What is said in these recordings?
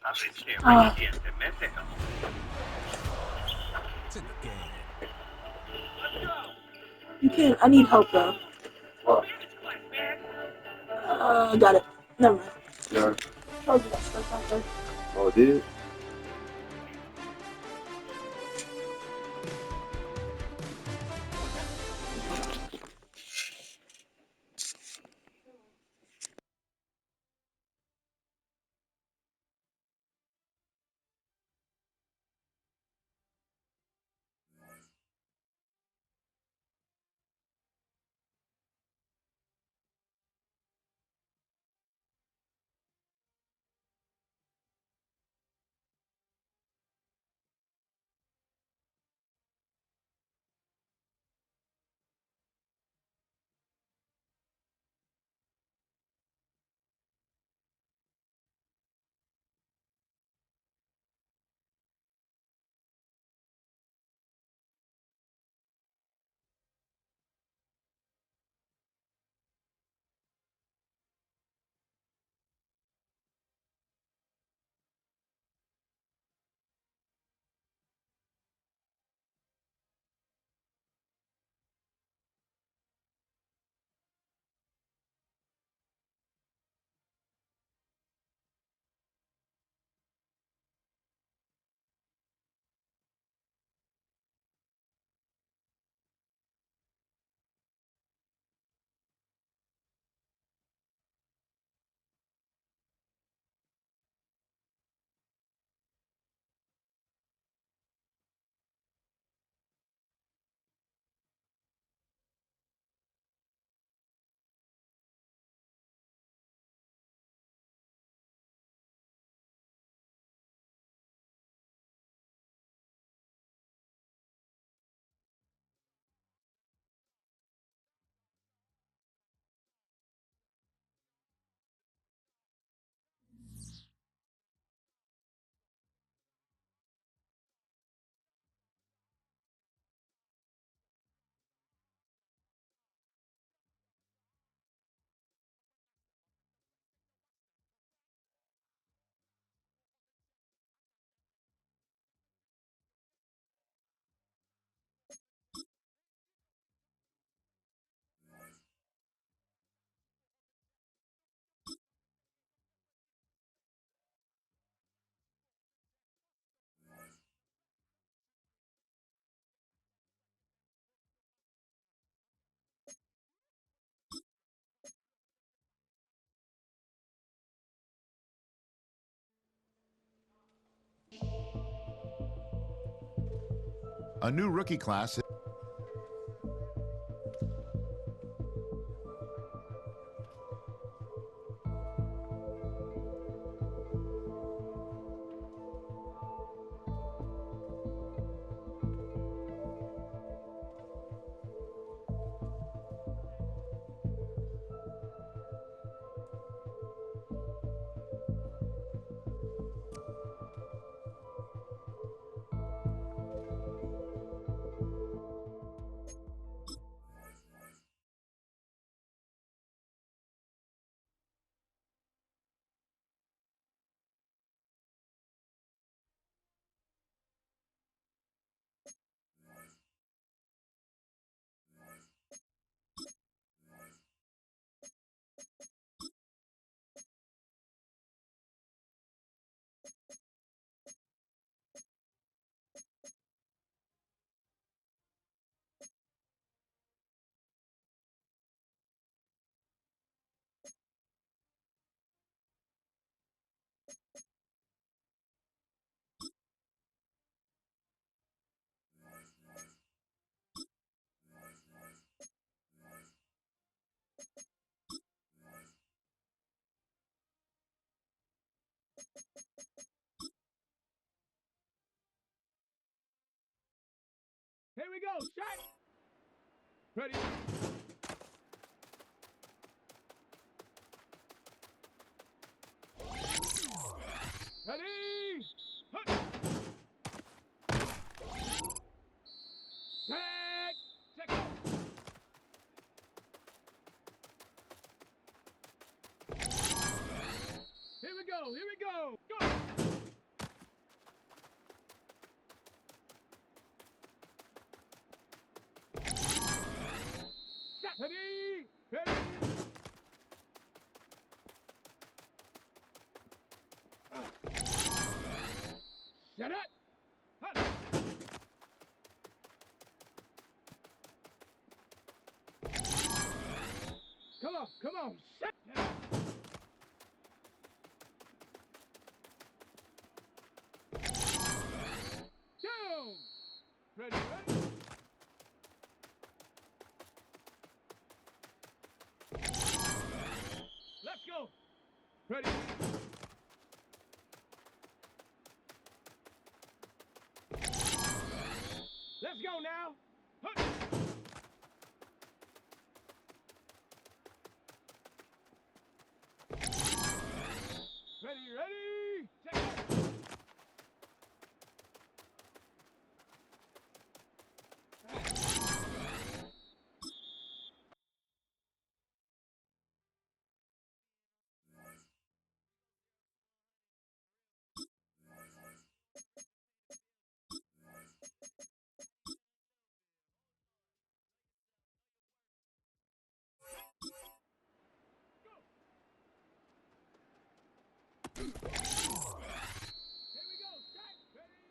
Ah, you can't. I need help though. Got it. Never mind. Yeah. Told you that stuff out there. Oh, it did? A new rookie class. Here we go, shot! Ready? Ready? Hut! Tag! Check out! Here we go, go! Ready? Ready? Shut up! Hut. Come on, shut up! Down! Ready, ready? Let's go! Ready? Let's go now! Hut. Ready, ready? Take off! Here we go, shot! Ready?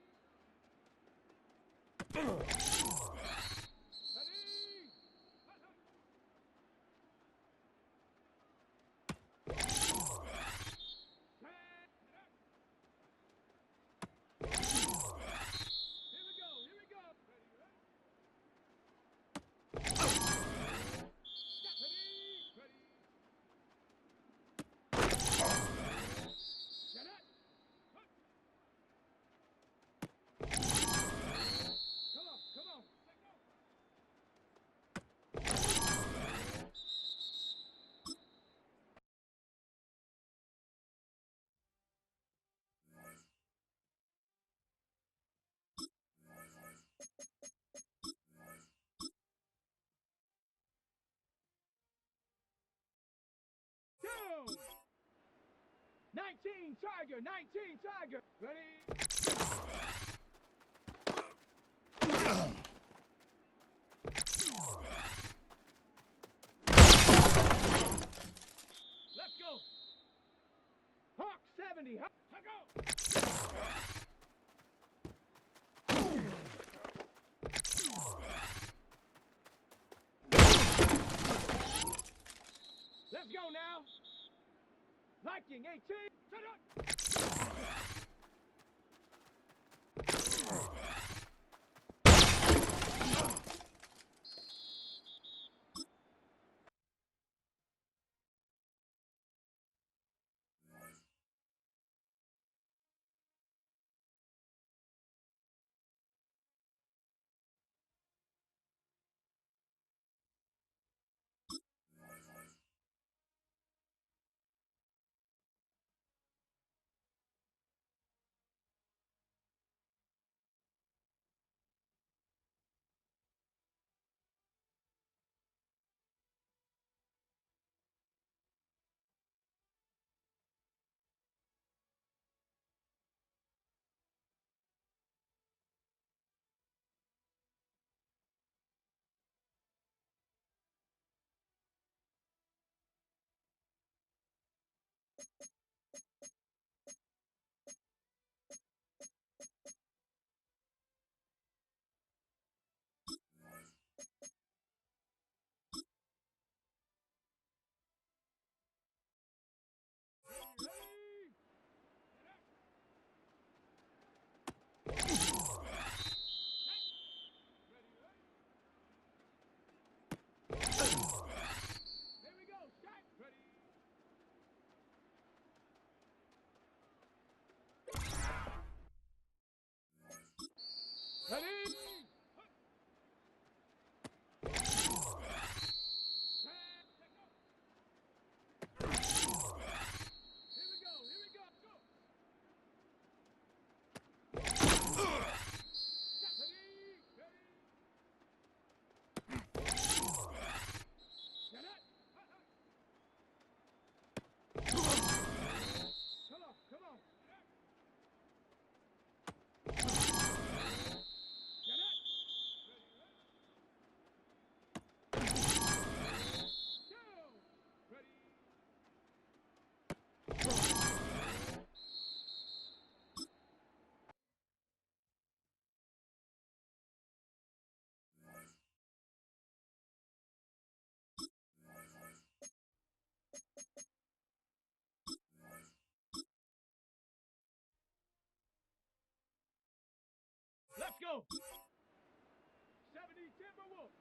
Ready? Hut, hut. Shut up! Here we go, here we go! Ready, ready? Ready, ready? Shut up! Hut. Come on, let go! Down! 19 Tiger, 19 Tiger! Ready? Let's go! Hawk 70, Hawk, go! Let's go now! Viking 18, shut up! go. 70 Timberwolves.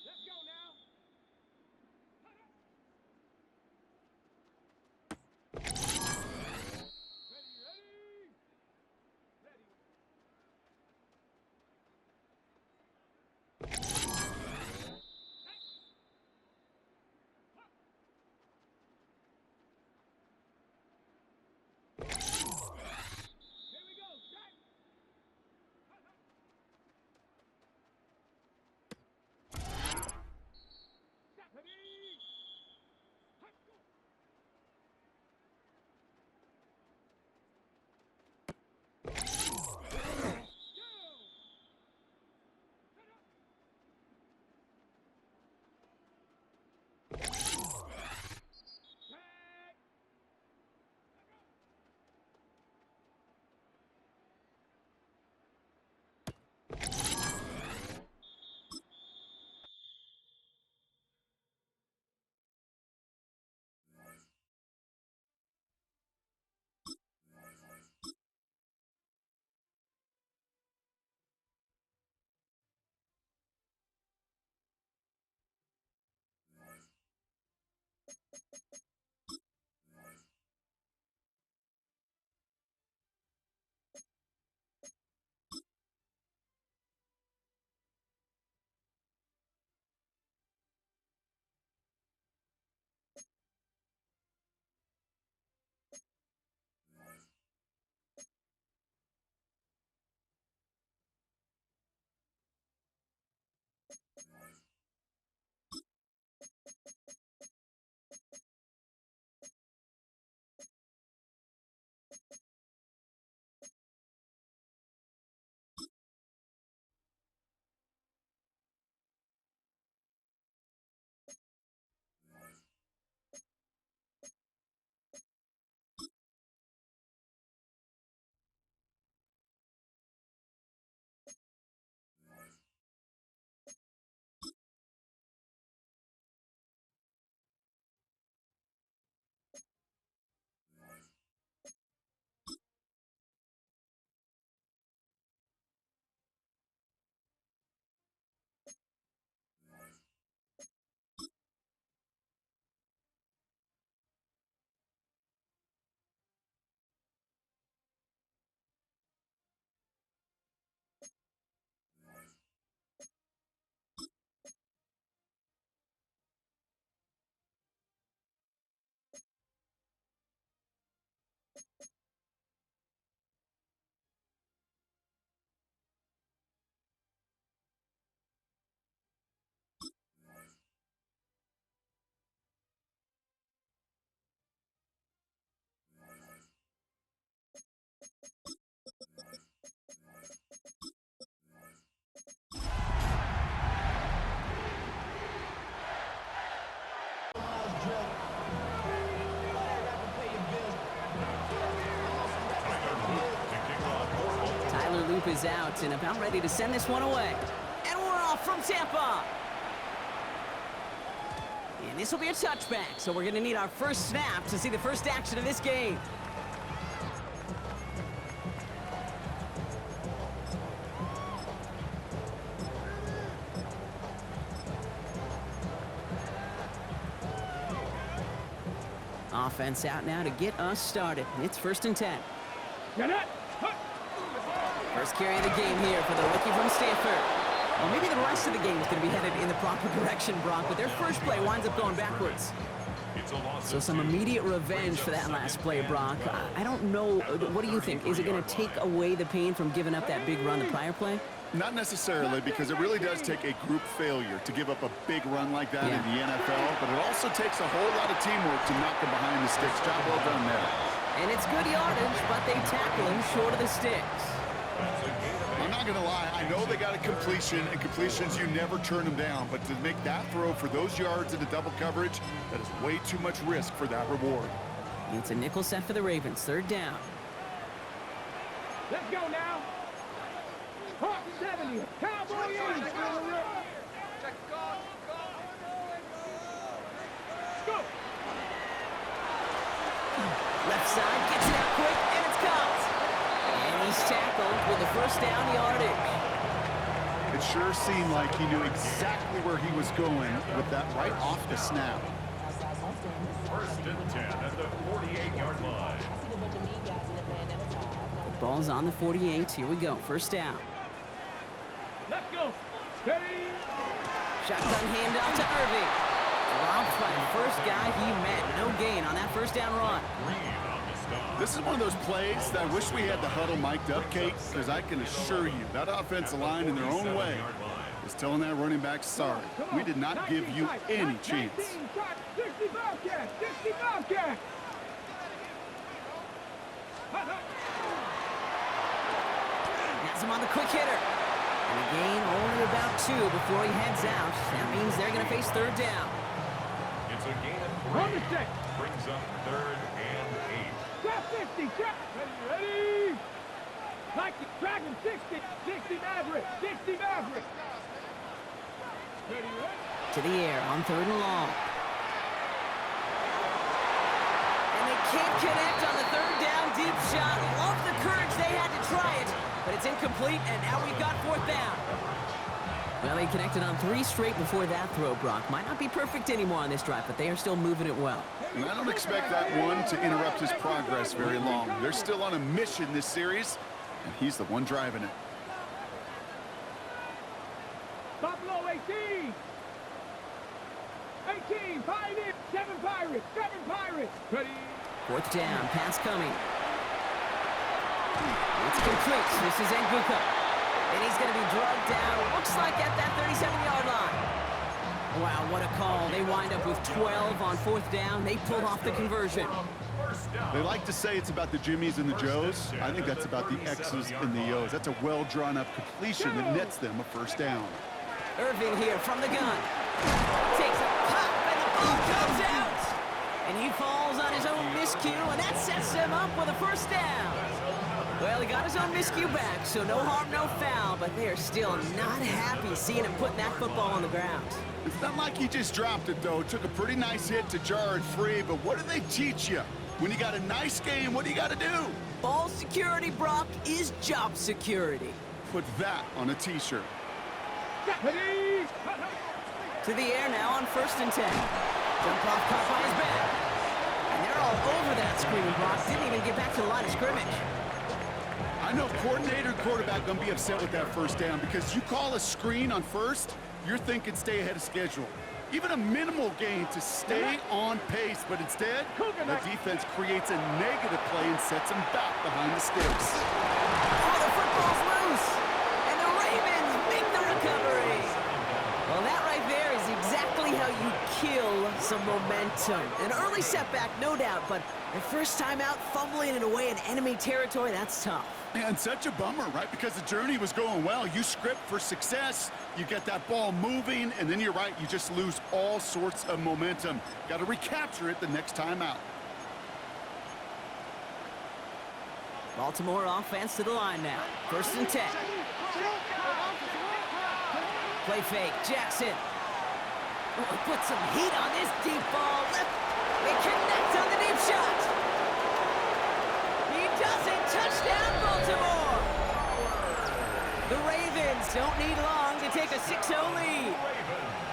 Let's go now. Ready, ready. Ready. Here we go. Strike. Stop, ready. Tyler Loop is out and about ready to send this one away. And we're off from Tampa. And this will be a touchback, so we're going to need our first snap to see the first action of this game. Offense out now to get us started. It's 1st and 10. Get it. First carry of the game here for the rookie from Stanford. Well, maybe the rest of the game is going to be headed in the proper direction, Brock, but their first play winds up going backwards. So some immediate revenge for that last play, Brock. I don't know. What do you think? Is it going to take away the pain from giving up that big run the prior play? Not necessarily, because it really does take a group failure to give up a big run like that in the NFL, but it also takes a whole lot of teamwork to knock him behind the sticks. Job well done there. And it's good yardage, but they tackle him short of the sticks. I'm not going to lie, I know they got a completion, and completions, you never turn them down, but to make that throw for those yards into double coverage, that is way too much risk for that reward. It's a nickel set for the Ravens, 3rd down. Let's go now. Hawk 70. Cowboy 80. Left side, gets it out quick, and it's caught. And he's tackled with the first down yardage. It sure seemed like he knew exactly where he was going with that right off the snap. First and 10 at the 48-yard line. Ball's on the 48. Here we go. First down. Let's go. Steady. Shotgun handoff to Irving. Dropped by the first guy he met. No gain on that first down run. This is one of those plays that I wish we had the huddle mic'd up, Kate, because I can assure you that offensive line in their own way is telling that running back, sorry, we did not give you any chance. 60 Bobcat. 60 Bobcat. Has him on the quick hitter. And a gain only about 2 before he heads out. That means they're going to face third down. It's a gain of 3. Run the stick. Brings up 3rd and 8. Trap 50. Trap. Ready. Nike. Dragon 60. 60 Maverick. 60 Maverick. Ready. To the air on 3rd and long. And they can't connect on the 3rd down deep shot. Love the courage they had to try it. But it's incomplete, and now we've got 4th down. Well, they connected on 3 straight before that throw, Brock. Might not be perfect anymore on this drive, but they are still moving it well. And I don't expect that one to interrupt his progress very long. They're still on a mission this series, and he's the one driving it. Buffalo 18. 18. Pioneer. 7 Pirates. 7 Pirates. Ready. 4th down, pass coming. It's complete. This is Nguka. And he's going to be drugged down. Looks like at that 37-yard line. Wow, what a call. They wind up with 12 on 4th down. They pulled off the conversion. They like to say it's about the Jimmies and the Joes. I think that's about the X's and the O's. That's a well-drawn-up completion that nets them a 1st down. Irving here from the gun. Takes a pop, and the ball comes out. And he falls on his own miscue, and that sets him up with a 1st down. Well, he got his own miscue back, so no harm, no foul, but they are still not happy seeing him putting that football on the ground. It's not like he just dropped it, though. Took a pretty nice hit to jar it free, but what do they teach you? When you got a nice game, what do you got to do? Ball security, Brock, is job security. Put that on a T-shirt. Ready. To the air now on 1st and 10. Jump off, caught by his back. And they're all over that screen, Brock. Didn't even get back to the line of scrimmage. I know coordinator quarterback gonna be upset with that 1st down because you call a screen on 1st, you're thinking stay ahead of schedule. Even a minimal gain to stay on pace, but instead, the defense creates a negative play and sets them back behind the sticks. Oh, the football's loose! And the Ravens make the recovery! Well, that right there is exactly how you kill some momentum. An early setback, no doubt, but the first time out, fumbling it away in enemy territory, that's tough. And such a bummer, right? Because the journey was going well. You script for success, you get that ball moving, and then you're right, you just lose all sorts of momentum. Got to recapture it the next time out. Baltimore offense to the line now. 1st and 10. Play fake, Jackson. Oh, put some heat on this deep ball. They connect on the deep shot. He does it. Touchdown, Baltimore. The Ravens don't need long to take a 6-0 lead.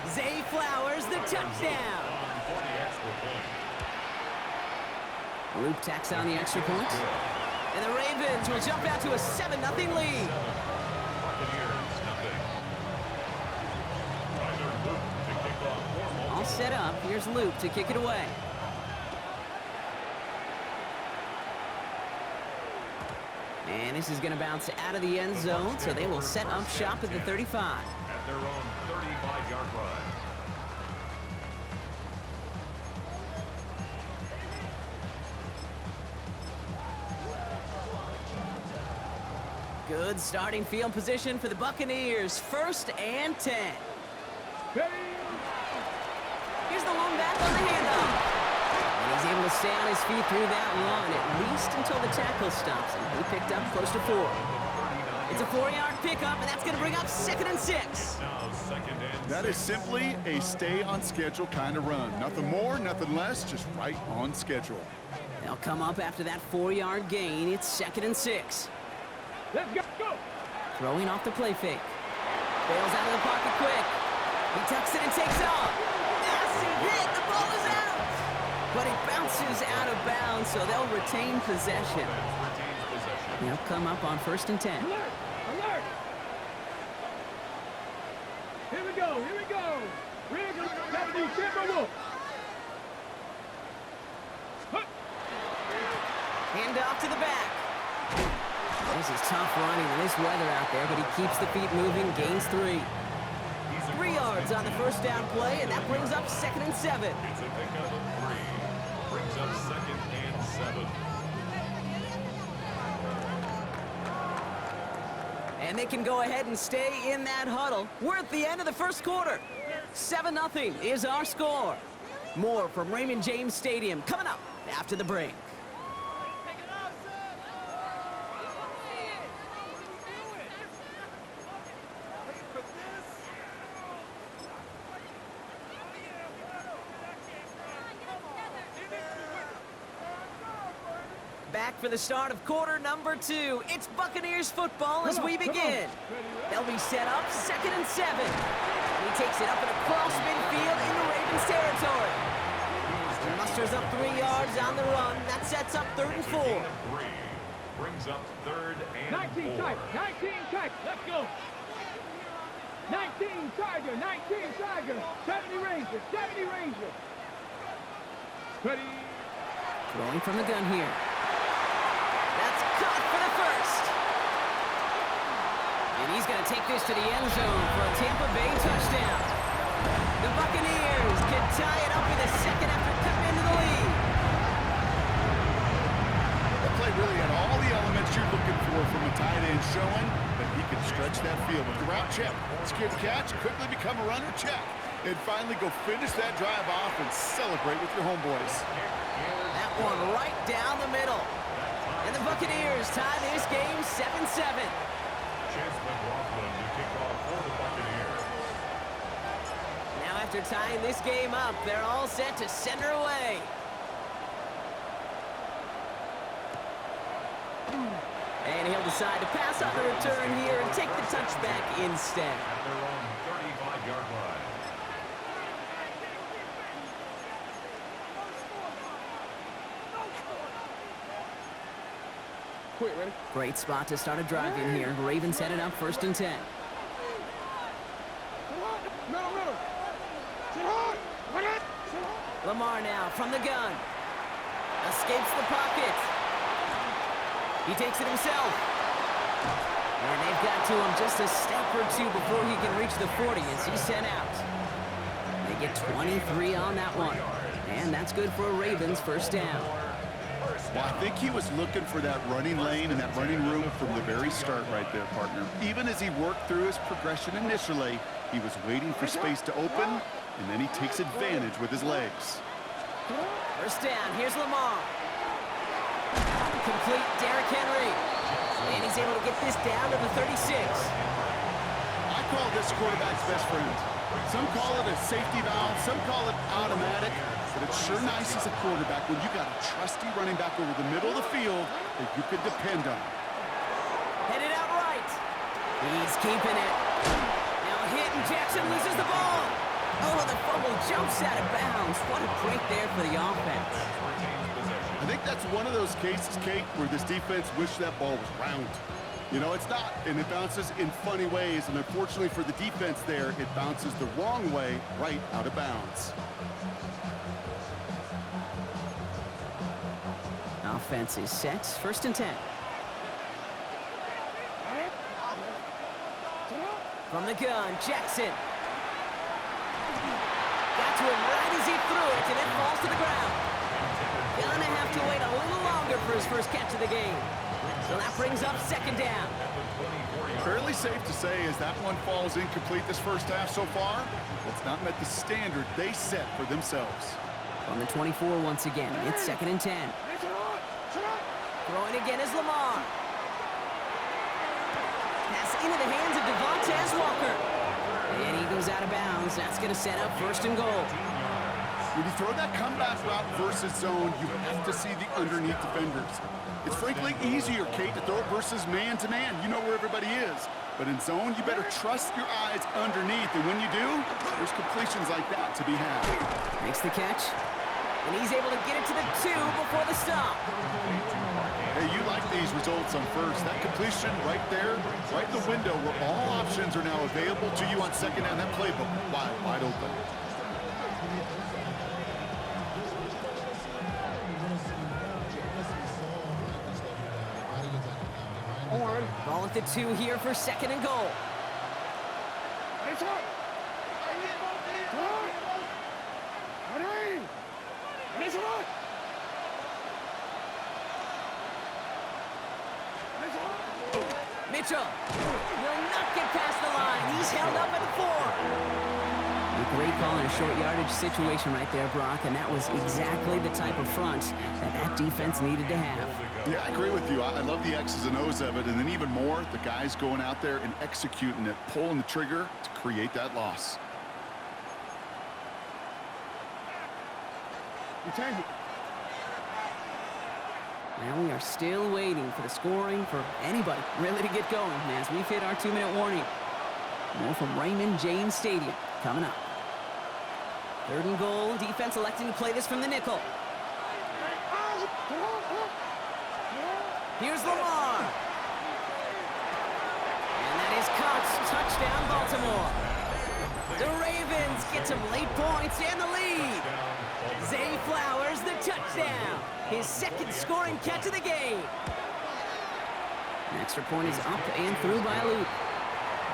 Zay Flowers, the touchdown. Luke tacks on the extra point. And the Ravens will jump out to a 7-0 lead. All set up. Here's Luke to kick it away. And this is going to bounce out of the end zone, so they will set up shop at the 35. At their own 35-yard line. Good starting field position for the Buccaneers. 1st and 10. Here's the lone back on the handoff. And he's able to stay on his feet through that run, at least until the tackle stops him. He picked up close to 4. It's a 4-yard pickup, and that's going to bring up 2nd and 6. That is simply a stay on schedule kind of run. Nothing more, nothing less, just right on schedule. They'll come up after that 4-yard gain. It's 2nd and 6. Let's go. Go. Throwing off the play fake. Bails out of the pocket quick. He tucks it and takes off. Massive hit. The ball is out. But it bounces out of bounds, so they'll retain possession. They'll come up on 1st and 10. Alert. Alert. Here we go. Here we go. Rig, Deputy Timberwolf. Hand off to the back. This is tough running in this weather out there, but he keeps the feet moving, gains 3. 3 yards on the first down play, and that brings up 2nd and 7. It's a pickup of 3. Brings up 2nd and 7. And they can go ahead and stay in that huddle. We're at the end of the first quarter. 7-0 is our score. More from Raymond James Stadium coming up after the break. Back for the start of quarter number 2. It's Buccaneers football as we begin. They'll be set up 2nd and 7. He takes it up and across midfield into Ravens territory. He musters up 3 yards on the run. That sets up 3rd and 4. 3. Brings up 3rd and 19 4. type. 19 type. Let's go. 19 Tiger. 19 Tiger. 70 Ranger. 70 Ranger. Ready. Throwing from the gun here. That's caught for the first. And he's going to take this to the end zone for a Tampa Bay touchdown. The Buccaneers can tie it up in the second after cutting into the lead. The play really had all the elements you're looking for from a tight end, showing that he can stretch that field with the route check. Secure the catch, quickly become a runner, check. And finally go finish that drive off and celebrate with your homeboys. That one right down the middle. And the Buccaneers tie this game 7-7. Chance McLaughlin to kick off for the Buccaneers. Now after tying this game up, they're all set to send her away. And he'll decide to pass on the return here and take the touchback instead. At their own 35-yard line. Quick, ready? Great spot to start a drive in here. Ravens headed up 1st and 10. Middle. Lamar now from the gun. Escapes the pocket. He takes it himself. And they've got to him just a step or 2 before he can reach the 40 as he's sent out. They get 23 on that one. And that's good for a Ravens first down. Well, I think he was looking for that running lane and that running room from the very start right there, partner. Even as he worked through his progression initially, he was waiting for space to open, and then he takes advantage with his legs. First down, here's Lamar. Complete Derrick Henry. And he's able to get this down to the 36. I call this quarterback's best friend. Some call it a safety valve, some call it automatic, but it's sure nice as a quarterback when you got a trusty running back over the middle of the field that you can depend on. Headed out right. He's keeping it. Now hit and Jackson loses the ball. Oh, the fumble jumps out of bounds. What a break there for the offense. I think that's one of those cases, Kate, where this defense wished that ball was round. You know, it's not, and it bounces in funny ways, and unfortunately for the defense there, it bounces the wrong way right out of bounds. Offense is set. 1st and 10. From the gun, Jackson. Got to him right as he threw it, and it falls to the ground. Gonna have to wait a little longer for his first catch of the game. So that brings up 2nd down. Fairly safe to say as that one falls incomplete this first half so far, it's not met the standard they set for themselves. From the 24 once again, it's 2nd and 10. Throwing again is Lamar. Pass into the hands of Devontae Walker. And he goes out of bounds. That's going to set up 1st and goal. When you throw that comeback route versus zone, you have to see the underneath defenders. It's frankly easier, Kate, to throw it versus man-to-man. You know where everybody is. But in zone, you better trust your eyes underneath. And when you do, there's completions like that to be had. Makes the catch. And he's able to get it to the 2 before the stop. Hey, you like these results on first. That completion right there, right in the window where all options are now available to you on second down. That playbook wide open. Ball at the 2 here for second and goal. Mitchell will not get past the line. He's held up at the 4. A great call in a short yardage situation right there, Brock, and that was exactly the type of front that defense needed to have. Yeah, I agree with you. I love the X's and O's of it, and then even more, the guys going out there and executing it, pulling the trigger to create that loss. Now we are still waiting for the scoring for anybody really to get going as we've hit our 2-minute warning. More from Raymond James Stadium coming up. Third and goal, defense electing to play this from the nickel. Here's Lamar. And that is caught. Touchdown, Baltimore. The Ravens get some late points and the lead. Zay Flowers, the touchdown. His second scoring catch of the game. An extra point is up and through by Luke.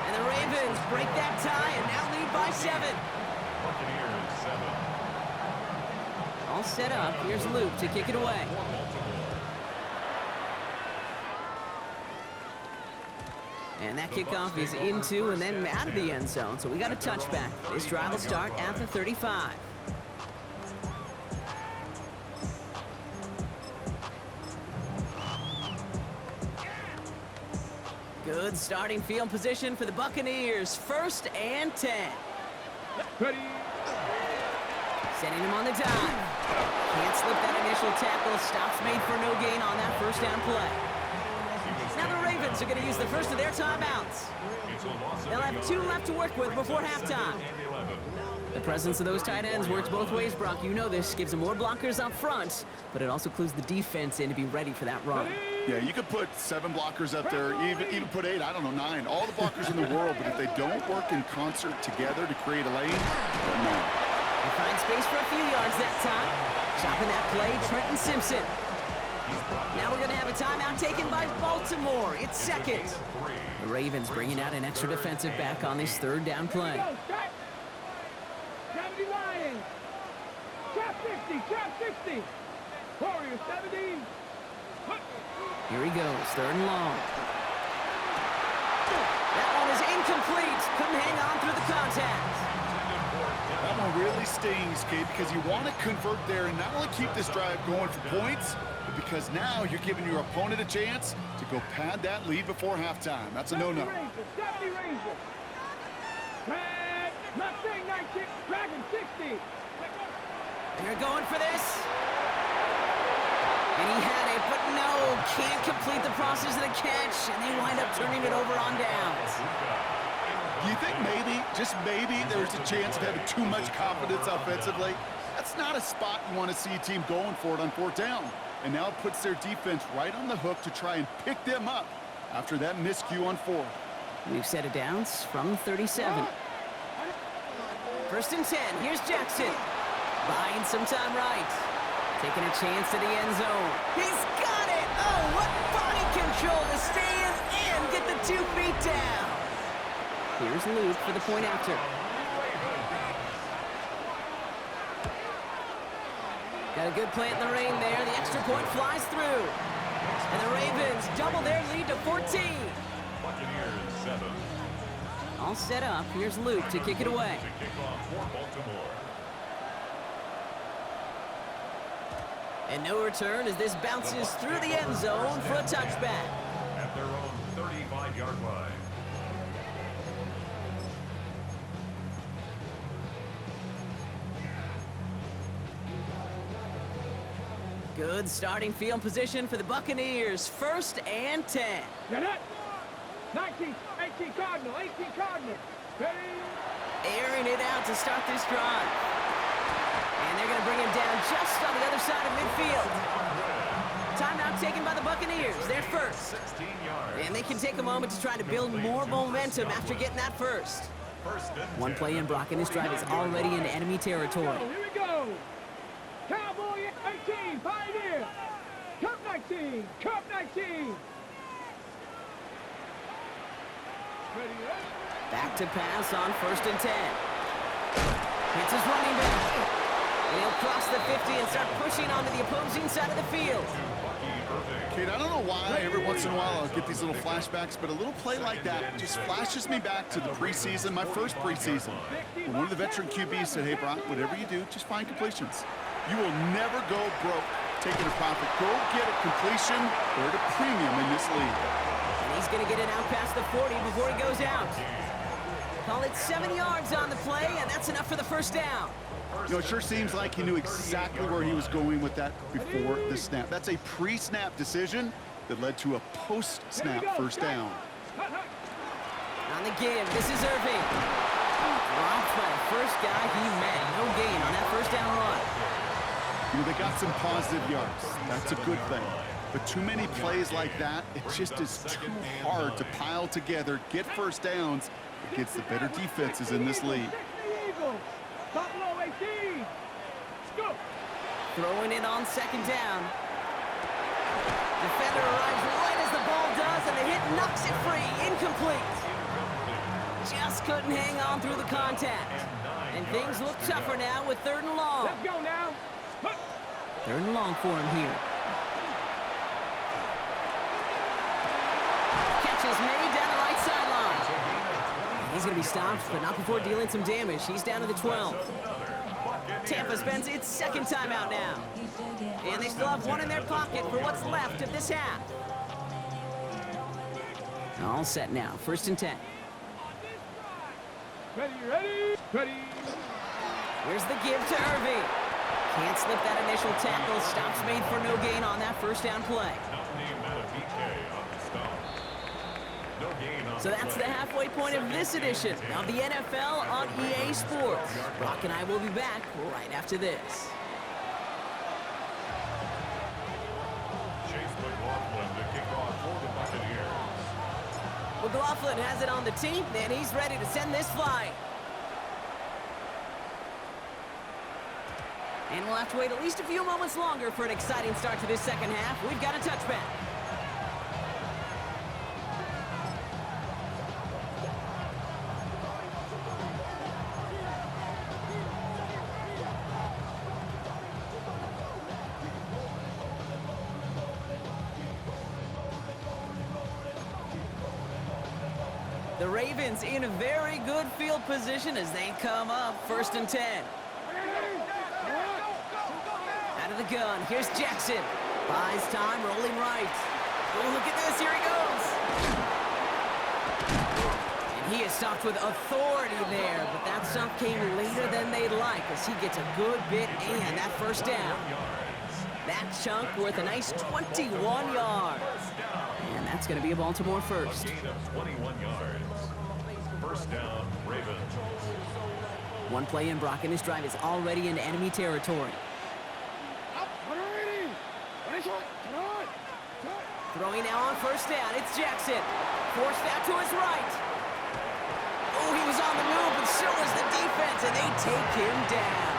And the Ravens break that tie and now lead by 7. All set up. Here's Luke to kick it away. And that kickoff is into and then out of the end zone. So we got a touchback. This drive will start at the 35. Good starting field position for the Buccaneers. 1st and 10. Ready. Sending him on the dive. Can't slip that initial tackle. Stops made for no gain on that first down play. Now the Ravens are going to use the first of their timeouts. They'll have 2 left to work with before halftime. The presence of those tight ends works both ways, Brock. You know this. Gives them more blockers up front, but it also clues the defense in to be ready for that run. Yeah, you could put 7 blockers up there, even put 8, I don't know, 9. All the blockers in the world, but if they don't work in concert together to create a lane, then no. They find space for a few yards that time. Chopping that play, Trenton Simpson. Now we're going to have a timeout taken by Baltimore. It's second. The Ravens bringing out an extra defensive back on this 3rd down play. Trap the Lions. Trap 50, trap 60. Warriors 70. Here he goes, 3rd and long. That one is incomplete. Couldn't hang on through the contact. That one really stings, Kate, because you want to convert there and not only keep this drive going for points, but because now you're giving your opponent a chance to go pad that lead before halftime. That's a no-no. Deputy Ranger. Drag, Mustang 19, Dragon 60. They're going for this. And he had it, but no, can't complete the process of the catch, and they wind up turning it over on downs. Do you think maybe, just maybe, there's a chance of having too much confidence offensively? That's not a spot you want to see a team going for it on 4th down. And now it puts their defense right on the hook to try and pick them up after that miscue on 4th. We've set it downs from 37. 1st and 10, here's Jackson. Buying some time right. Taking a chance to the end zone. He's got it! Oh, what body control to stay in and get the 2 feet down. Here's Luke for the point after. Got a good play in the rain there. The extra point flies through. And the Ravens double their lead to 14. Buccaneers 7. All set up. Here's Luke to kick it away. To kick off for Baltimore. And no return as this bounces through the end zone for a touchback. At their own 35-yard line. Good starting field position for the Buccaneers. 1st and 10. Get it. 19, 18 Cardinal, 18 Cardinal. Ready? Airing it out to start this drive. And they're going to bring him down just on the other side of midfield. Timeout taken by the Buccaneers. They're first. 16 yards. And they can take a moment to try to build more momentum after getting that first. One play in, Brock, and this drive is already in enemy territory. Here we go. Cowboy 18, Pioneer. Cup 19, Cup 19. Ready, Back to pass on 1st and 10. Hits his running back. And he'll cross the 50 and start pushing onto the opposing side of the field. Kid, I don't know why every once in a while I'll get these little flashbacks, but a little play like that just flashes me back to the preseason, my first preseason. When one of the veteran QBs said, hey, Brock, whatever you do, just find completions. You will never go broke taking a profit. Go get a completion or at a premium in this league. And he's going to get it out past the 40 before he goes out. Call it 7 yards on the play, and that's enough for the 1st down. You know, it sure seems like he knew exactly where he was going with that before the snap. That's a pre-snap decision that led to a post-snap 1st down. On the give, this is Irving. Dropped by the first guy he met. No gain on that 1st down run. You know, they got some positive yards. That's a good thing. But too many plays like that, it just is too hard to pile together, get 1st downs against the better defenses in this league. Buffalo 18. Scoop. Throwing it on 2nd down. Defender arrives right as the ball does, and the hit knocks it free. Incomplete. Just couldn't hang on through the contact. And things look tougher now with 3rd and long. Let's go now. 3rd and long for him here. Catch is made down the right sideline. He's going to be stopped, but not before dealing some damage. He's down to the 12. Tampa spends its 2nd timeout now. And they still have one in their pocket for what's left of this half. All set now. 1st and 10. Ready. Here's the give to Irving. Can't slip that initial tackle. Stops made for no gain on that 1st down play. So that's the halfway point of this edition of the NFL on EA Sports. Brock and I will be back right after this. Chase McLaughlin to kick off for the Buccaneers. McLaughlin has it on the team, and he's ready to send this flying. And we'll have to wait at least a few moments longer for an exciting start to this 2nd half. We've got a touchback. The Ravens in a very good field position as they come up 1st and 10. Out of the gun, here's Jackson. Buys time, rolling right. Oh, look at this, here he goes. And he is stopped with authority there, but that stop came later than they'd like as he gets a good bit and that 1st down. That chunk worth a nice 21 yards. And that's going to be a Baltimore 1st. Gain of 21 yards. 1st down, Ravens. One play in, Brock, and this drive is already in enemy territory. Throwing now on 1st down, it's Jackson. Forced out to his right. Oh, he was on the move, and so was the defense, and they take him down.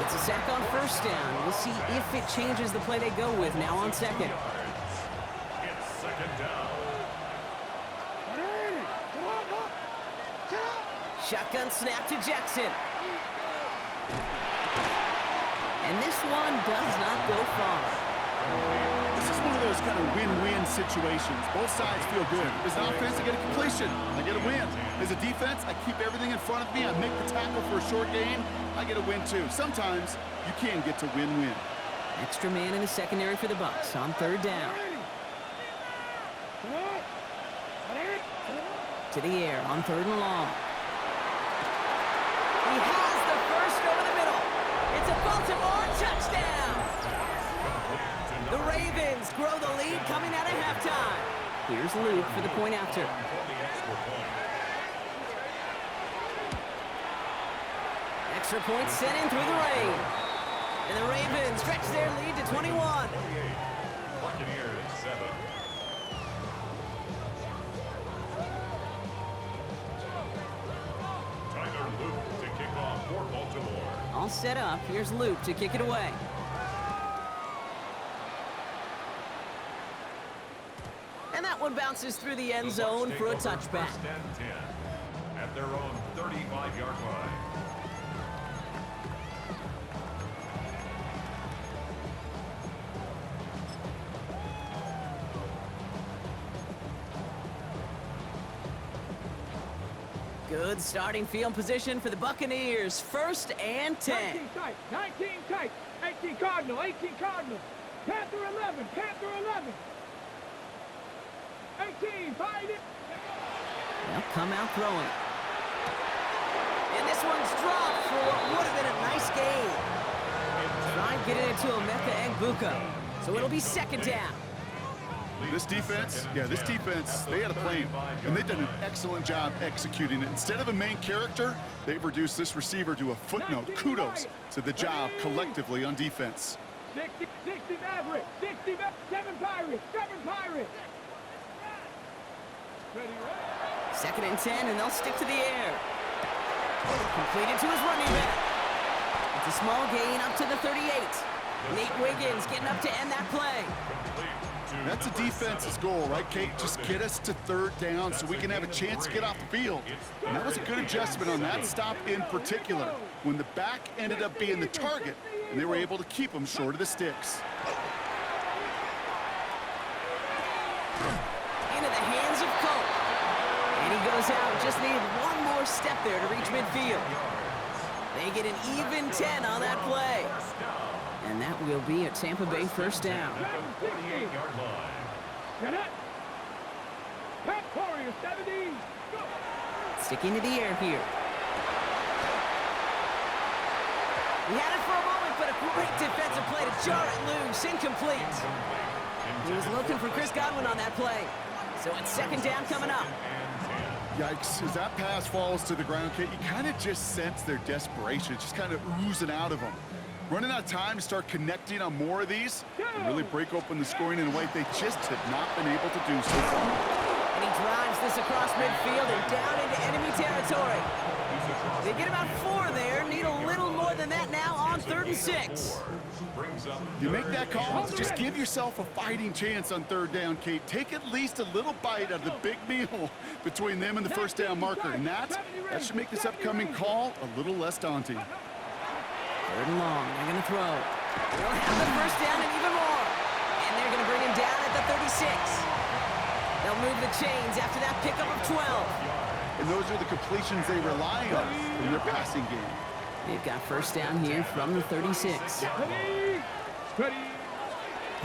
It's a sack on 1st down. We'll see if it changes the play they go with now on 2nd. It's 2nd down. Shotgun snap to Jackson. And this one does not go far. This is one of those kind of win-win situations. Both sides feel good. As an offense, I get a completion. I get a win. As a defense, I keep everything in front of me. I make the tackle for a short gain. I get a win, too. Sometimes you can get to win-win. Extra man in the secondary for the Bucs on 3rd down. To the air on 3rd and long. He has the first over the middle. It's a Baltimore touchdown. lead coming out of halftime. Here's Luke for the point after. Extra point sent in through the rain. And the Ravens stretch their lead to 21. Buccaneers 7. Tyler Luke to kick off for Baltimore. All set up. Here's Luke to kick it away. And that one bounces through the end zone for a touchback. First and 10 at their own 35-yard line. Good starting field position for the Buccaneers. First and 10. 19 tight, 19 tight, 18 Cardinal, 18 Cardinal. Panther 11, Panther 11. 18, fight it. They'll come out throwing. And this one's dropped for what would have been a nice gain. Try getting it to Emeka Egbuka. So it'll be second down. This defense, they had a plan, and they've done an excellent job executing it. Instead of a main character, they've reduced this receiver to a footnote. Kudos to the job collectively on defense. 60 Maverick, 7 Pirates, 7 Pirates. Ready, ready. Second and 10, and they'll stick to the air. Completed to his running back. It's a small gain up to the 38. Nate Wiggins getting up to end that play. That's a defense's goal, right, Kate? Just get us to third down so we can have a chance to get off the field. And that was a good adjustment on that stop in particular, when the back ended up being the target, and they were able to keep him short of the sticks. Into the hands of Colt. And he goes out, just needed one more step there to reach midfield. They get an even 10 on that play. And that will be a Tampa Bay first down. 48-yard line. Get it. Pat Warrior, 70. Go. Sticking to the air here. He had it for a moment, but a great defensive play to jar it loose. Incomplete. He was looking for Chris Godwin on that play. So it's second down coming up. Yikes, as that pass falls to the ground, Kate, you kind of just sense their desperation, just kind of oozing out of them. Running out of time to start connecting on more of these and really break open the scoring in a way they just have not been able to do so far. And he drives this across midfield and down into enemy territory. They get about 4 there, need a little more than that now on 3rd and 6. You make that call, just give yourself a fighting chance on third down, Kate. Take at least a little bite out of the big meal between them and the first down marker, and that should make this upcoming call a little less daunting. 3rd and long, they're going to throw. They'll have the first down and even more. And they're going to bring him down at the 36. They'll move the chains after that pickup of 12. And those are the completions they rely on in their passing game. They've got first down here from the 36. Ready. Ready.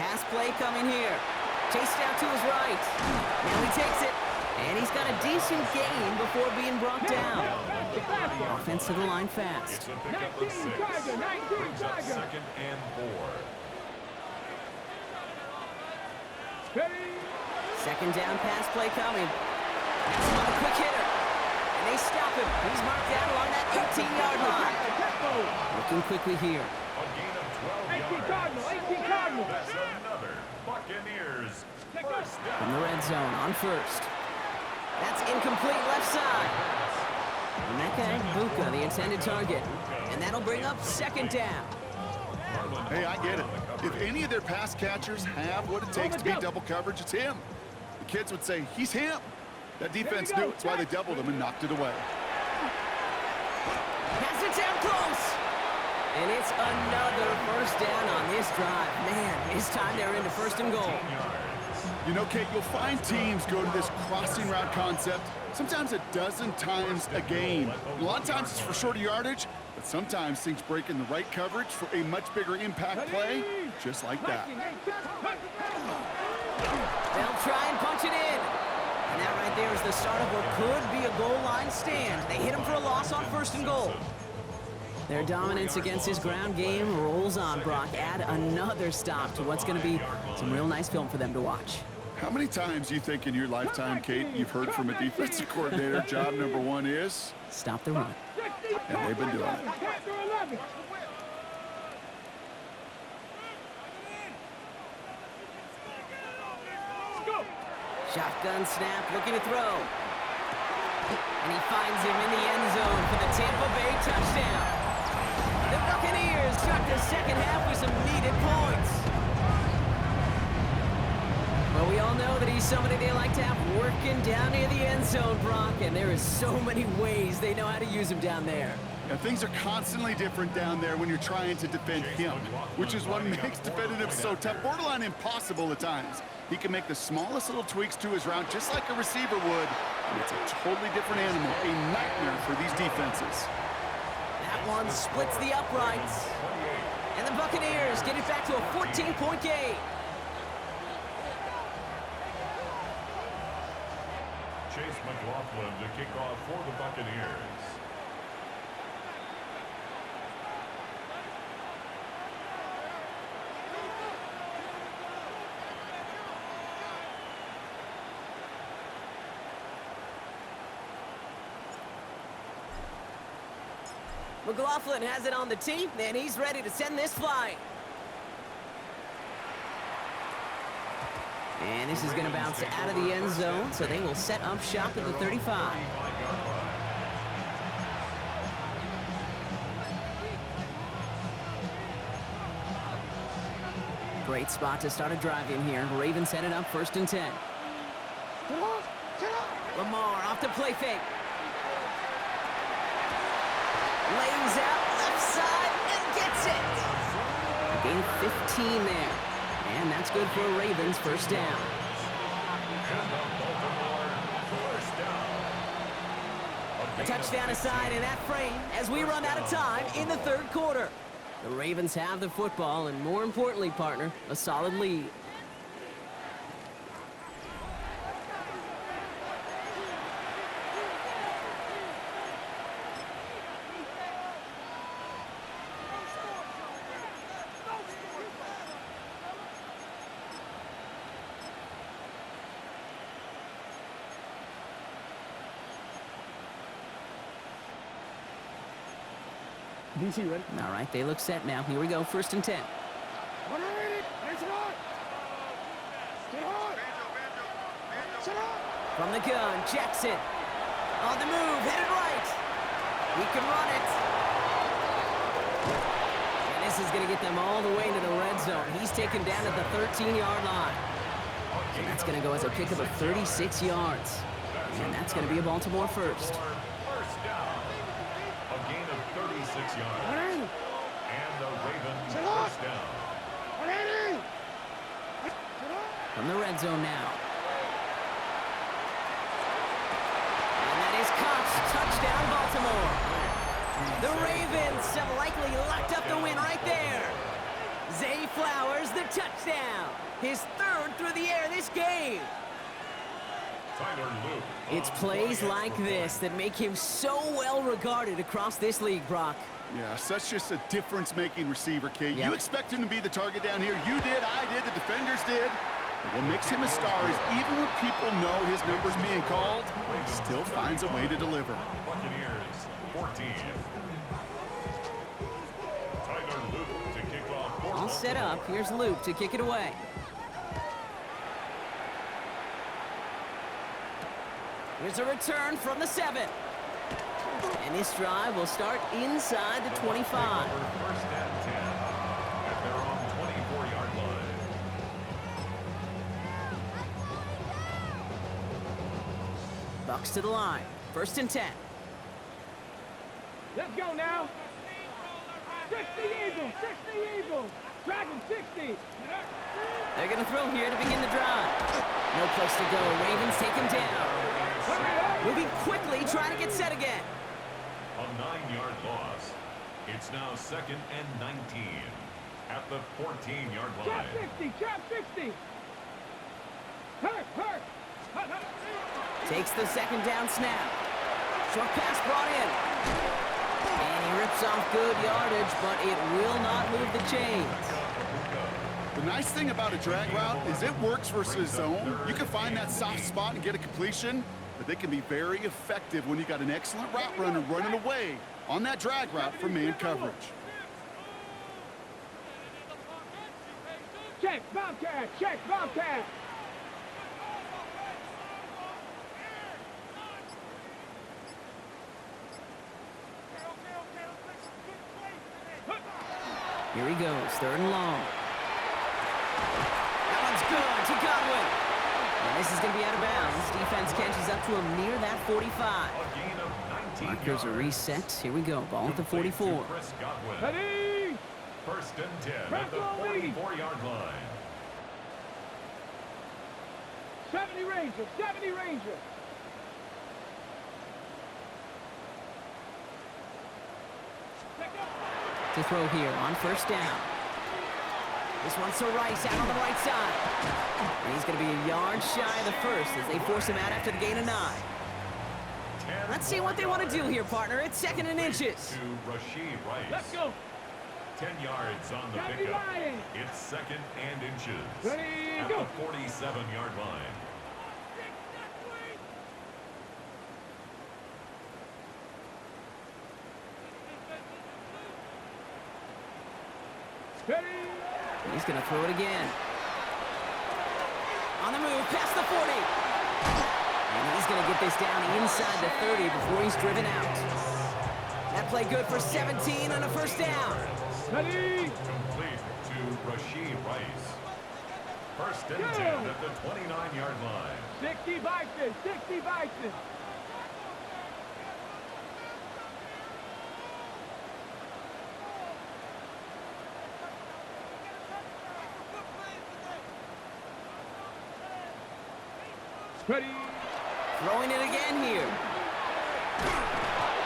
Pass play coming here. Chased out to his right. Now he takes it. And he's got a decent gain before being brought down. Offense to the line fast. It's a pickup of 6. Brings up 2nd and 4. Ready. Second down pass play coming. That's another quick hitter. And they stop him. He's marked down along that 18-yard line. Looking quickly here. A gain of 12 18 yards. Cardinal, 18 Cardinal. That's another Buccaneers first down. From the red zone on first. That's incomplete left side. Emeka Egbuka, the intended target. And that'll bring up second down. Hey, I get it. If any of their pass catchers have what it takes to beat double coverage, it's him. The kids would say, he's him. That defense knew it's why they doubled him and knocked it away. Has it down close. And it's another first down on this drive. Man, this time they're into 1st and goal. You know, Kate, you'll find teams go to this crossing route concept sometimes a dozen times a game. A lot of times it's for shorter yardage, but sometimes things break in the right coverage for a much bigger impact play, just like that. They'll try and punch it in. And that right there is the start of what could be a goal line stand. They hit him for a loss on 1st and goal. Their dominance against his ground game rolls on, Brock. Add another stop to what's going to be some real nice film for them to watch. How many times do you think in your lifetime, Kate, you've heard from a defensive coordinator, job number one is? Stop the run. And they've been doing it. Shotgun snap, looking to throw. And he finds him in the end zone for the Tampa Bay touchdown. The Buccaneers start the second half with some needed points. Well, we all know that he's somebody they like to have working down near the end zone, Brock, and there is so many ways they know how to use him down there. And things are constantly different down there when you're trying to defend him, which is what makes defending him so tough, borderline impossible at times. He can make the smallest little tweaks to his route just like a receiver would, and it's a totally different animal, a nightmare for these defenses. That one splits the uprights. And the Buccaneers get it back to a 14-point game. Chase McLaughlin to kick off for the Buccaneers. McLaughlin has it on the tee, and he's ready to send this flying. And this is going to bounce out of the end zone, so they will set up shop at the 35. Great spot to start a drive in here. Ravens set it up 1st and 10. Lamar off the play fake. Lays out left side and gets it. Gain 15 there. And that's good for a Ravens 1st down. A touchdown aside in that frame as we run out of time in the 3rd quarter. The Ravens have the football and, more importantly, partner, a solid lead. DC ready? All right, they look set now. Here we go, 1st and 10. From the gun, Jackson. On the move, headed right. He can run it. And this is going to get them all the way into the red zone. He's taken down at the 13-yard line. And that's going to go as a pickup of 36 yards. And that's going to be a Baltimore first. First down. A gain of 36 yards. And the Ravens first down. From the red zone now. And that is Cox. Touchdown, Baltimore. The Ravens have likely locked up the win right there. Zay Flowers, the touchdown. His 3rd through the air this game. It's plays like this that make him so well regarded across this league, Brock. Yeah, such just a difference-making receiver, Kate. Yep. You expect him to be the target down here. You did, I did, the defenders did. But what makes him a star is even when people know his number's being called, he still finds a way to deliver. Buccaneers 14. Tyler Luke to kick off. All set up. Here's Luke to kick it away. Here's a return from the 7. And this drive will start inside the 25. First and 10 at their own 24-yard line. Bucks to the line. 1st and 10. Let's go now. 60 Eagles, 60 Eagles. Dragon 60. They're going to throw here to begin the drive. No place to go. Ravens take him down. Moving quickly, trying to get set again. A 9-yard loss. It's now 2nd and 19 at the 14-yard line. Trap 60, trap 60. Hurt. Takes the 2nd down snap. Short pass brought in. And he rips off good yardage, but it will not move the chains. The nice thing about a drag route is it works versus zone. You can find that soft spot and get a completion, but they can be very effective when you got an excellent route runner running away on that drag route for man coverage. Check, Bobcat, check, Bobcat. Here he goes, 3rd and long. That one's good to Godwin. And this is going to be out of bounds. Defense catches up to him near that 45. A gain of 19 Markers are yards. reset. Here we go, ball at the 44. Chris Godwin. Ready? 1st and 10 at Press the on lead. 44-yard line. 70 Ranger, 70 Ranger. To throw here on 1st down. This one's to Rice out on the right side. And he's going to be a yard shy of the first as they force him out after the gain of 9. Let's see what they want to do here, partner. It's 2nd and inches. To Rasheed Rice. Let's go. 10 yards on the Gotta be pickup. lying. It's 2nd and inches. Ready, at go. the 47-yard line. Ready? He's going to throw it again. On the move, past the 40. And he's going to get this down inside the 30 before he's driven out. That play good for 17 on a 1st down. Ready? Complete to Rasheed Rice. 1st and 10 at the 29-yard line. 60 Bison, 60 Bison. Ready? Throwing it again here.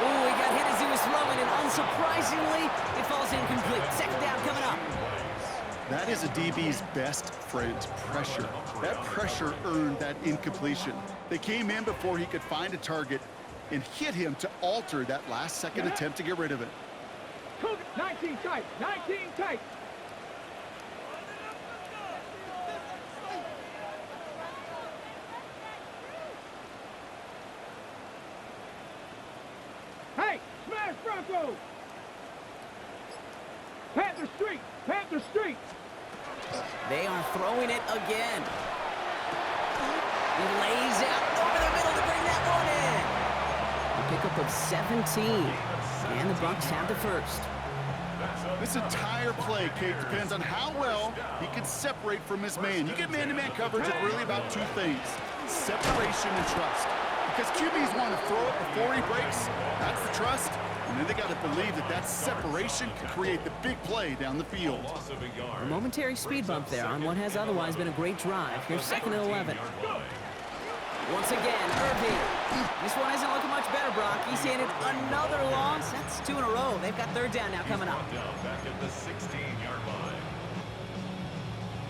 Oh, he got hit as he was throwing it. Unsurprisingly, it falls incomplete. 2nd down coming up. That is a DB's best friend, pressure. That pressure earned that incompletion. They came in before he could find a target and hit him to alter that last-second attempt to get rid of it. 19 tight, 19 tight. Hey, smash Bronco! Panther Street, Panther Street. They are throwing it again. He lays out over the middle to bring that one in. A pickup of 17. And the Bucks have the 1st. This entire play, Kate, depends on how well he can separate from his man. You get man-to-man coverage, it's really about 2 things, separation and trust. Because QBs want to throw it before he breaks, that's the trust. And then they got to believe that that separation can create the big play down the field. A momentary speed bump there on what has otherwise been a great drive. Here's 2nd and 11. Once again, Irving. This one isn't looking much better, Brock. He's handed another loss. That's 2 in a row. They've got 3rd down now coming up. Back at the 16-yard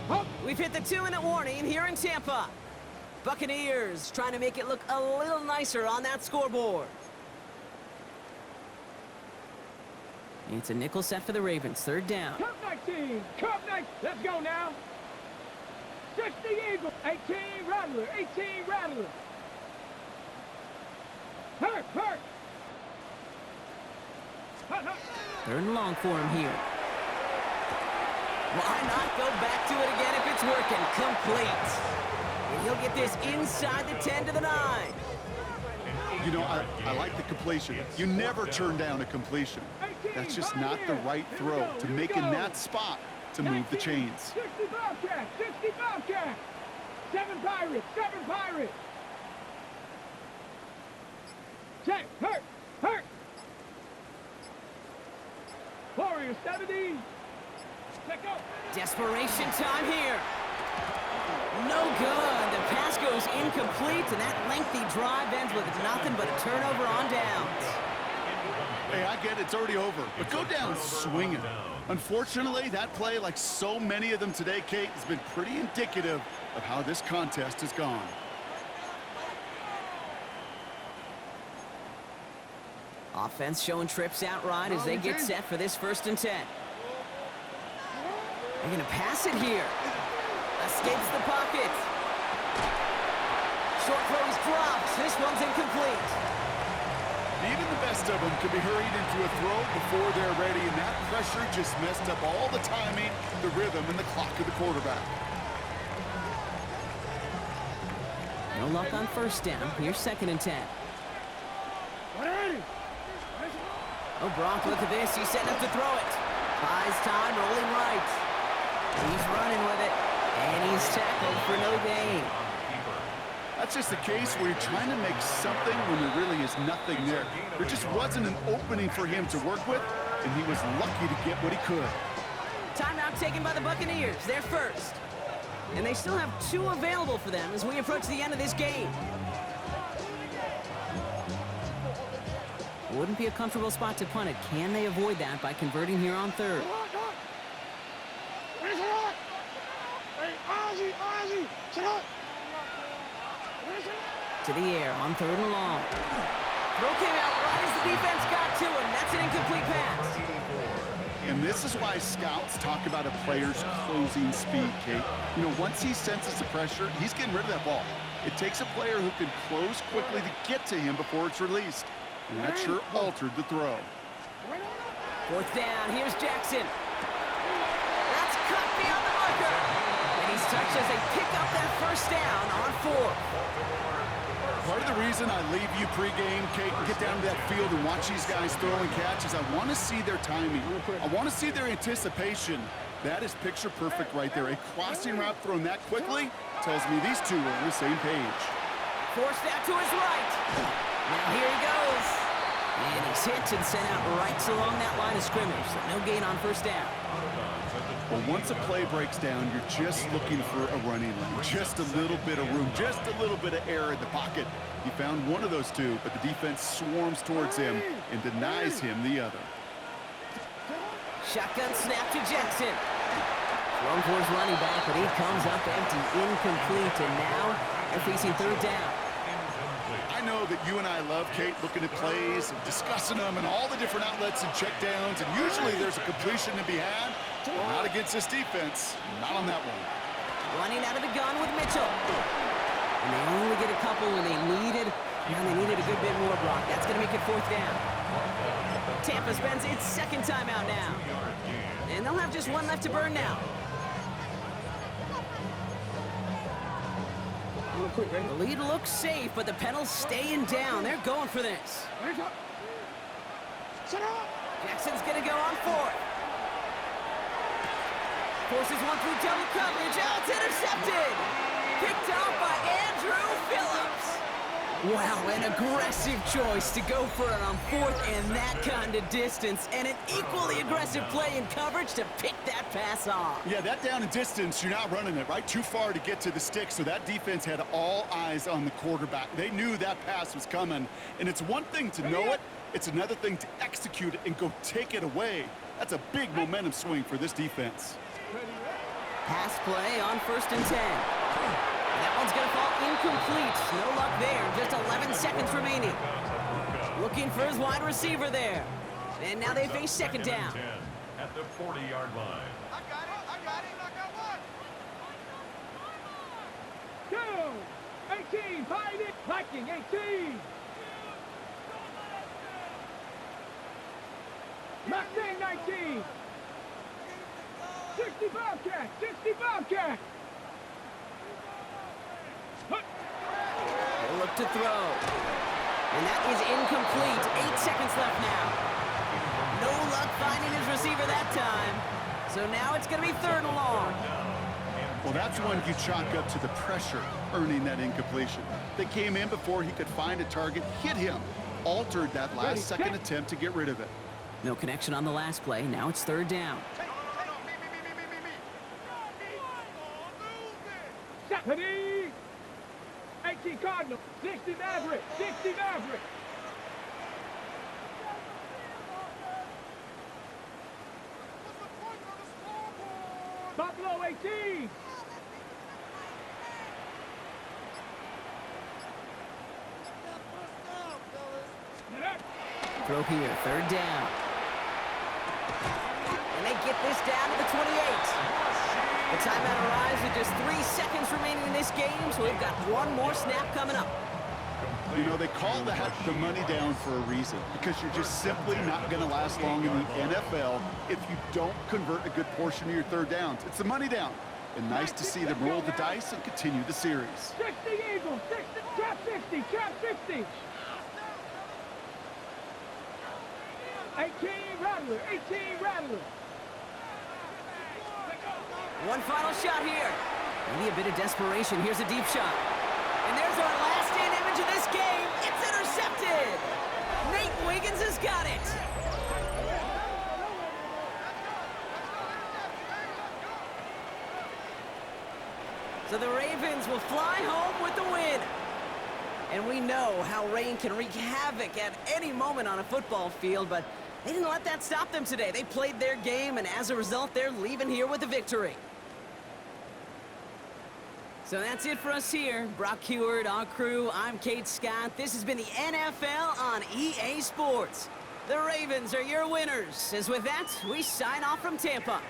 line. We've hit the 2-minute warning here in Tampa. Buccaneers trying to make it look a little nicer on that scoreboard. It's a nickel set for the Ravens. 3rd down. Cup 19, Cup 19. Let's go now. 60 Eagle, 18 Rattler, 18 Rattler. Hurt, hurt. Hurt, hurt. 3rd and long for him here. Why not go back to it again if it's working? Complete. And he'll get this inside the 10 to the 9. You know, I like the completion. You never turn down a completion. That's just not the right throw to make in that spot to move the chains. 60 Bobcat, 60 Bobcat. 7 Pirates, 7 Pirates. Check, hurt, hurt. Warrior 70. Check out. Desperation time here. No good. The pass goes incomplete, and that lengthy drive ends with nothing but a turnover on downs. Hey, I get it, it's already over, but go down swinging. Unfortunately, that play, like so many of them today, Kate, has been pretty indicative of how this contest has gone. Offense showing trips out right as they get set for this 1st and 10. They're going to pass it here. Escapes the pocket. Short throw is dropped. This one's incomplete. Even the best of them could be hurried into a throw before they're ready, and that pressure just messed up all the timing, the rhythm, and the clock of the quarterback. No luck on 1st down. Here's 2nd and 10. Oh, Brock, look at this. He's setting up to throw it. Buys time, rolling right. He's running with it, and he's tackled for no gain. That's just a case where you're trying to make something when there really is nothing there. There just wasn't an opening for him to work with, and he was lucky to get what he could. Timeout taken by the Buccaneers. They're first. And they still have 2 available for them as we approach the end of this game. Wouldn't be a comfortable spot to punt it. Can they avoid that by converting here on 3rd? To the air on 3rd and long. Throw came out right as the defense got to him. That's an incomplete pass. And this is why scouts talk about a player's closing speed, Kate. You know, once he senses the pressure, he's getting rid of that ball. It takes a player who can close quickly to get to him before it's released. And that sure altered the throw. 4th down, here's Jackson. That's cut beyond the marker. And he's touched as they pick up that 1st down on 4th. Part of the reason I leave you pregame, Kate, and get down to that field and watch these guys throw and catch is I want to see their timing. I want to see their anticipation. That is picture perfect right there. A crossing route thrown that quickly tells me these two are on the same page. Forced out to his right. Now here he goes. And he's hit and sent out right along that line of scrimmage. So no gain on 1st down. Well, once a play breaks down, you're just looking for a running lane. Just a little bit of room, just a little bit of air in the pocket. He found one of those 2, but the defense swarms towards him and denies him the other. Shotgun snap to Jackson. Thrown for his running back, but he comes up empty, incomplete, and now they're facing 3rd down. I know that you and I love, Kate, looking at plays and discussing them and all the different outlets and checkdowns, and usually there's a completion to be had. Not against this defense. Not on that one. Running out of the gun with Mitchell. And they only get a couple when they needed a good bit more, Brock. That's going to make it 4th down. Tampa spends its 2nd timeout now. And they'll have just 1 left to burn now. The lead looks safe, but the Penals staying down. They're going for this. Jackson's going to go on 4th. Forces one through double coverage. Oh, it's intercepted. Picked off by Andrew Phillips. Wow, an aggressive choice to go for it on 4th and that kind of distance. And an equally aggressive play in coverage to pick that pass off. Yeah, that down and distance, you're not running it, right? Too far to get to the stick, so that defense had all eyes on the quarterback. They knew that pass was coming. And it's one thing to know it, it's another thing to execute it and go take it away. That's a big momentum swing for this defense. Pass play on 1st and 10. That one's going to fall incomplete. No luck there. Just 11 seconds remaining. Looking for his wide receiver there. And now they face 2nd down. At the 40-yard line. I got it, I got 1. 2, 18, find it, Viking, 18. Mustang, 19. 60 Bobcat, 60 Bobcat. They look to throw. And that is incomplete. 8 seconds left now. No luck finding his receiver that time. So now it's going to be 3rd and long. Well, that's one you chalk up to the pressure earning that incompletion. They came in before he could find a target, hit him, altered that last second attempt to get rid of it. No connection on the last play. Now it's 3rd down. Stephanie! 18 Cardinal, 60 Maverick, 60 Maverick. Buffalo 18. Throw here, 3rd down. And they get this down to the 28. The timeout arrives with just 3 seconds remaining in this game, so we've got one more snap coming up. You know, they call that the money down for a reason, because you're just simply not going to last long in the NFL if you don't convert a good portion of your 3rd downs. It's the money down. And nice to see them roll the dice and continue the series. 60 Eagles, 60, trap 60, trap 60. 18 Rattler, 18 Rattler. One final shot here. Maybe a bit of desperation. Here's a deep shot. And there's our last stand image of this game. It's intercepted. Nate Wiggins has got it. So the Ravens will fly home with the win. And we know how rain can wreak havoc at any moment on a football field, but they didn't let that stop them today. They played their game, and as a result, they're leaving here with a victory. So that's it for us here. Brock Heward, our crew, I'm Kate Scott. This has been the NFL on EA Sports. The Ravens are your winners. As with that, we sign off from Tampa.